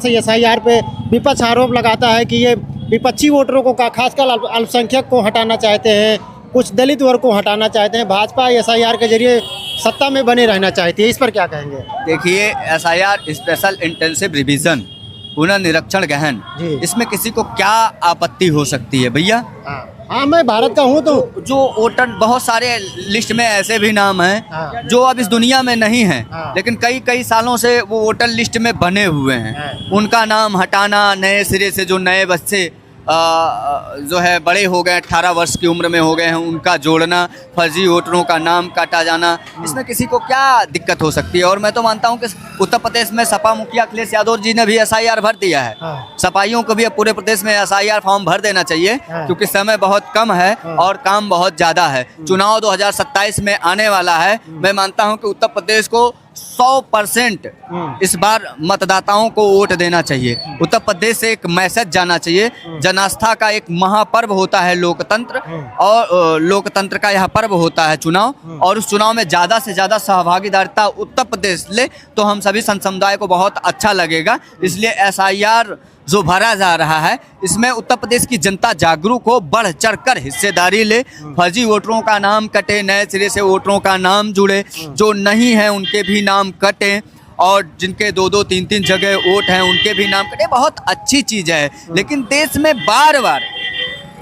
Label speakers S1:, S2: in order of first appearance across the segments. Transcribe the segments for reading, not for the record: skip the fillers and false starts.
S1: से SIR पे विपक्ष आरोप लगाता है कि ये विपक्षी वोटरों को खासकर अल्पसंख्यक को हटाना चाहते हैं, कुछ दलित वर्ग को हटाना चाहते हैं। भाजपा SIR के जरिए सत्ता में बने रहना चाहती है, इस पर क्या कहेंगे?
S2: देखिए, SIR स्पेशल इंटेंसिव रिवीजन, पुनर्निरीक्षण गहन, इसमें किसी को क्या आपत्ति हो सकती है भैया?
S1: हाँ, मैं भारत का हूँ तो
S2: जो वोटर बहुत सारे लिस्ट में ऐसे भी नाम हैं जो अब इस दुनिया में नहीं हैं, लेकिन कई कई सालों से वो वोटर लिस्ट में बने हुए हैं। उनका नाम हटाना, नए सिरे से जो नए बच्चे जो है बड़े हो गए, 18 वर्ष की उम्र में हो गए हैं, उनका जोड़ना, फर्जी वोटरों का नाम काटा जाना, इसमें किसी को क्या दिक्कत हो सकती है? और मैं तो मानता हूं कि उत्तर प्रदेश में सपा मुखिया अखिलेश यादव जी ने भी SIR भर दिया है। सपाइयों को भी अब पूरे प्रदेश में SIR फॉर्म भर देना चाहिए, क्योंकि समय बहुत कम है और काम बहुत ज़्यादा है। चुनाव 2027 में आने वाला है। मैं मानता हूँ कि उत्तर प्रदेश को 100% इस बार मतदाताओं को वोट देना चाहिए। उत्तर प्रदेश से एक मैसेज जाना चाहिए। जनास्था का एक महापर्व होता है लोकतंत्र, और लोकतंत्र का यह पर्व होता है चुनाव, और उस चुनाव में ज़्यादा से ज़्यादा सहभागीदारिता उत्तर प्रदेश ले तो हम सभी संत समुदाय को बहुत अच्छा लगेगा। इसलिए SIR जो भरा जा रहा है, इसमें उत्तर प्रदेश की जनता जागरूक हो, बढ़ चढ़कर हिस्सेदारी ले, फर्जी वोटरों का नाम कटे, नए सिरे से वोटरों का नाम जुड़े, जो नहीं है उनके भी नाम कटें, और जिनके 2-2, 3-3 जगह वोट हैं उनके भी नाम कटे। बहुत अच्छी चीज़ है, लेकिन देश में बार बार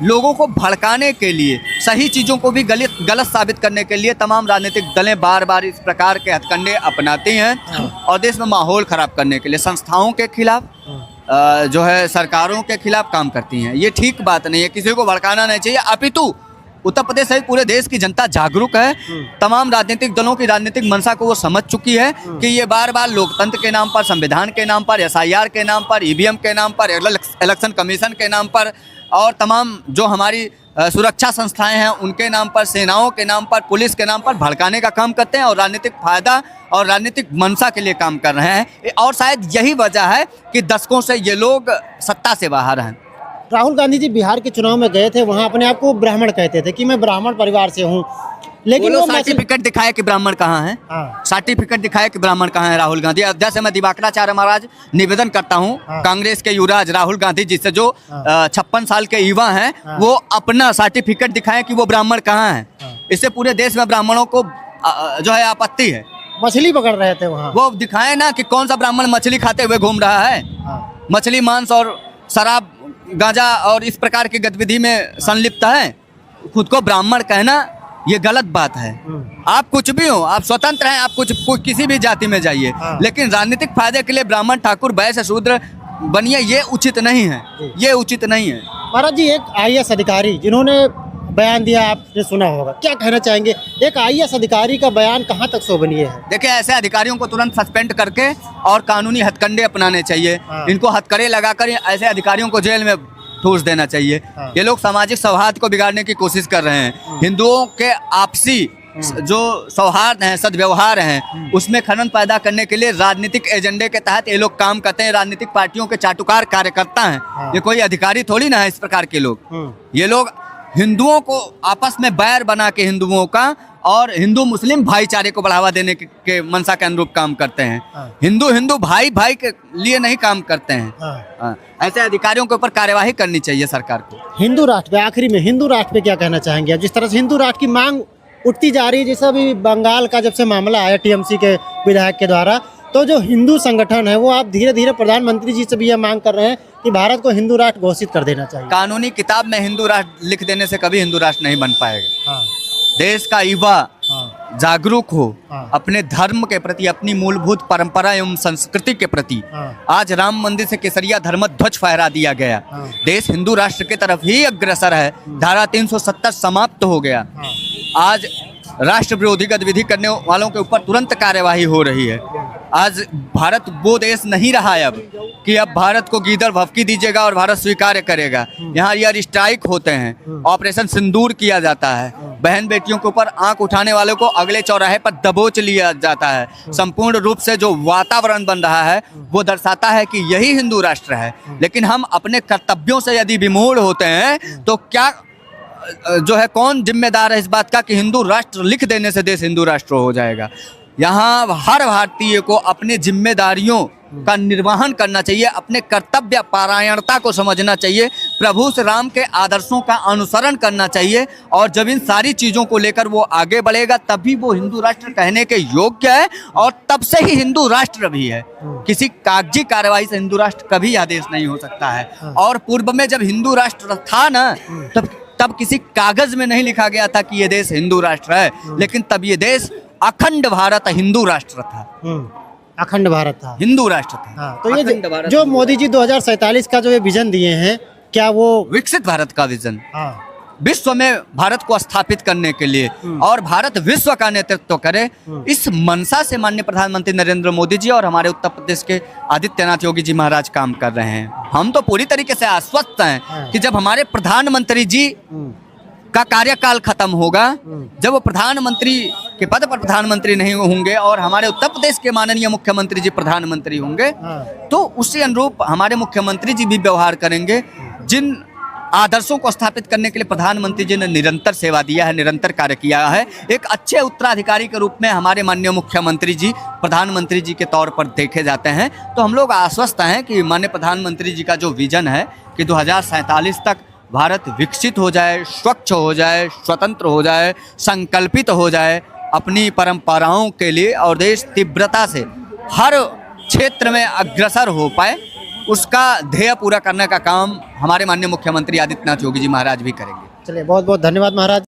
S2: लोगों को भड़काने के लिए, सही चीज़ों को भी गलत साबित करने के लिए तमाम राजनीतिक दलें बार बार इस प्रकार के हथकंडे अपनाती हैं, और देश में माहौल ख़राब करने के लिए संस्थाओं के खिलाफ, जो है सरकारों के खिलाफ काम करती हैं। ये ठीक बात नहीं है, किसी को भड़काना नहीं चाहिए। अपितु उत्तर प्रदेश सहित पूरे देश की जनता जागरूक है। तमाम राजनीतिक दलों की राजनीतिक मंशा को वो समझ चुकी है कि ये बार बार लोकतंत्र के नाम पर, संविधान के नाम पर, SIR के नाम पर, EVM के नाम पर, इलेक्शन कमीशन के नाम पर, और तमाम जो हमारी सुरक्षा संस्थाएं हैं उनके नाम पर, सेनाओं के नाम पर, पुलिस के नाम पर भड़काने का काम करते हैं और राजनीतिक फायदा और राजनीतिक मंशा के लिए काम कर रहे हैं। और शायद यही वजह है कि दशकों से ये लोग सत्ता से बाहर हैं।
S1: राहुल गांधी जी बिहार के चुनाव में गए थे, वहाँ अपने आप को ब्राह्मण कहते थे कि मैं ब्राह्मण परिवार से हूँ, लेकिन वो
S2: सर्टिफिकेट दिखाया कि ब्राह्मण कहाँ है, सर्टिफिकेट दिखाया कि ब्राह्मण कहाँ है राहुल गांधी। जैसे मैं दिवाकराचार्य महाराज निवेदन करता हूँ कांग्रेस के युवराज राहुल गांधी जी से, जो 56 साल के युवा हैं, वो अपना सर्टिफिकेट दिखाएं कि वो ब्राह्मण कहाँ है। इससे पूरे देश में ब्राह्मणों को जो है आपत्ति है।
S1: मछली पकड़ रहे थे वहाँ,
S2: वो दिखाएं ना कि कौन सा ब्राह्मण मछली खाते हुए घूम रहा है। मछली, मांस और शराब, गांजा और इस प्रकार की गतिविधि में संलिप्त है। खुद को ब्राह्मण कहना ये गलत बात है। आप कुछ भी हो, आप स्वतंत्र हैं, आप कुछ किसी भी जाति में जाइए, लेकिन राजनीतिक फायदे के लिए ब्राह्मण, ठाकुर, वैश्य, शूद्र बनिए, ये उचित नहीं है, ये उचित नहीं है।
S1: महाराज जी, एक IAS अधिकारी जिन्होंने बयान दिया, आपने सुना होगा, क्या कहना चाहेंगे? एक IAS अधिकारी का बयान कहाँ तक शोभनीय है?
S2: देखिए, ऐसे अधिकारियों को तुरंत सस्पेंड करके और कानूनी हथकंडे अपनाने चाहिए। इनको हथकड़े लगाकर ऐसे अधिकारियों को जेल में ठूस देना चाहिए। ये लोग सामाजिक सौहार्द को बिगाड़ने की कोशिश कर रहे हैं। हिंदुओं के आपसी जो सौहार्द हैं, सद्व्यवहार हैं, उसमें खनन पैदा करने के लिए राजनीतिक एजेंडे के तहत ये लोग काम करते हैं। राजनीतिक पार्टियों के चाटुकार कार्यकर्ता हैं, ये कोई अधिकारी थोड़ी ना है इस प्रकार के लोग। ये लोग हिंदुओं को आपस में बैर बना के, हिंदुओं का और हिंदू मुस्लिम भाईचारे को बढ़ावा देने के मंशा के अनुरूप काम करते हैं। हिंदू भाई भाई के लिए नहीं काम करते हैं। ऐसे अधिकारियों के ऊपर कार्यवाही करनी चाहिए सरकार को।
S1: हिंदू राष्ट्र पे, आखिरी में हिंदू राष्ट्र पे क्या कहना चाहेंगे आप? जिस तरह से हिंदू राष्ट्र की मांग उठती जा रही है, जैसा भी बंगाल का जब से मामला आया TMC के विधायक के द्वारा, तो जो हिंदू संगठन है वो आप धीरे धीरे प्रधानमंत्री जी से भी यह मांग कर रहे हैं कि भारत को हिंदू राष्ट्र घोषित कर देना चाहिए।
S2: कानूनी किताब में हिंदू राष्ट्र लिख देने से कभी हिंदू राष्ट्र नहीं बन पाएगा। देश का युवा जागरूक हो अपने धर्म के प्रति, अपनी मूलभूत परंपरा एवं संस्कृति के प्रति। आज राम मंदिर से केसरिया धर्म ध्वज फहरा दिया गया। देश हिंदू राष्ट्र की तरफ ही अग्रसर है। धारा 370 समाप्त हो गया। आज राष्ट्र विरोधी गतिविधि करने वालों के ऊपर तुरंत कार्यवाही हो रही है। आज भारत वो देश नहीं रहा है अब कि अब भारत को गीदड़ भभकी दीजिएगा और भारत स्वीकार करेगा। यहाँ एयर स्ट्राइक होते हैं, ऑपरेशन सिंदूर किया जाता है, बहन बेटियों के ऊपर आंख उठाने वालों को अगले चौराहे पर दबोच लिया जाता है। संपूर्ण रूप से जो वातावरण बन रहा है वो दर्शाता है कि यही हिंदू राष्ट्र है। लेकिन हम अपने कर्तव्यों से यदि विमूढ़ होते हैं तो क्या जो है, कौन जिम्मेदार है इस बात का कि हिंदू राष्ट्र लिख देने से देश हिंदू राष्ट्र हो जाएगा? यहाँ हर भारतीय को अपनी जिम्मेदारियों का निर्वहन करना चाहिए, अपने कर्तव्य पारायणता को समझना चाहिए, प्रभु श्री राम के आदर्शों का अनुसरण करना चाहिए। और जब इन सारी चीज़ों को लेकर वो आगे बढ़ेगा तभी वो हिंदू राष्ट्र कहने के योग्य है, और तब से ही हिंदू राष्ट्र भी है। किसी कागजी कार्रवाई से हिंदू राष्ट्र कभी आदेश नहीं हो सकता है। और पूर्व में जब हिंदू राष्ट्र था ना, तब किसी कागज में नहीं लिखा गया था कि ये देश हिंदू राष्ट्र है, लेकिन तब ये देश अखंड भारत हिंदू राष्ट्र था,
S1: अखंड भारत था,
S2: हिंदू राष्ट्र था।
S1: हाँ, तो ये जो मोदी जी 2047 का जो ये विजन दिए हैं, क्या वो
S2: विकसित भारत का विजन,
S1: हाँ,
S2: विश्व में भारत को स्थापित करने के लिए और भारत विश्व का नेतृत्व करे, इस मनसा से माननीय प्रधानमंत्री नरेंद्र मोदी जी और हमारे उत्तर प्रदेश के आदित्यनाथ योगी जी महाराज काम कर रहे हैं। हम तो पूरी तरीके से आश्वस्त हैं कि जब हमारे प्रधानमंत्री जी का कार्यकाल खत्म होगा, जब वो प्रधानमंत्री के पद पर प्रधानमंत्री नहीं होंगे और हमारे उत्तर प्रदेश के माननीय मुख्यमंत्री जी प्रधानमंत्री होंगे, तो उसी अनुरूप हमारे मुख्यमंत्री जी भी व्यवहार करेंगे। जिन आदर्शों को स्थापित करने के लिए प्रधानमंत्री जी ने निरंतर सेवा दिया है, निरंतर कार्य किया है, एक अच्छे उत्तराधिकारी के रूप में हमारे माननीय मुख्यमंत्री जी प्रधानमंत्री जी के तौर पर देखे जाते हैं। तो हम लोग आश्वस्त हैं कि माननीय प्रधानमंत्री जी का जो विजन है कि 2047 तक भारत विकसित हो जाए, स्वच्छ हो जाए, स्वतंत्र हो जाए, संकल्पित हो जाए अपनी परंपराओं के लिए, और देश तीव्रता से हर क्षेत्र में अग्रसर हो पाए, उसका ध्येय पूरा करने का काम हमारे माननीय मुख्यमंत्री आदित्यनाथ योगी जी महाराज भी करेंगे।
S1: चलिए, बहुत बहुत धन्यवाद महाराज।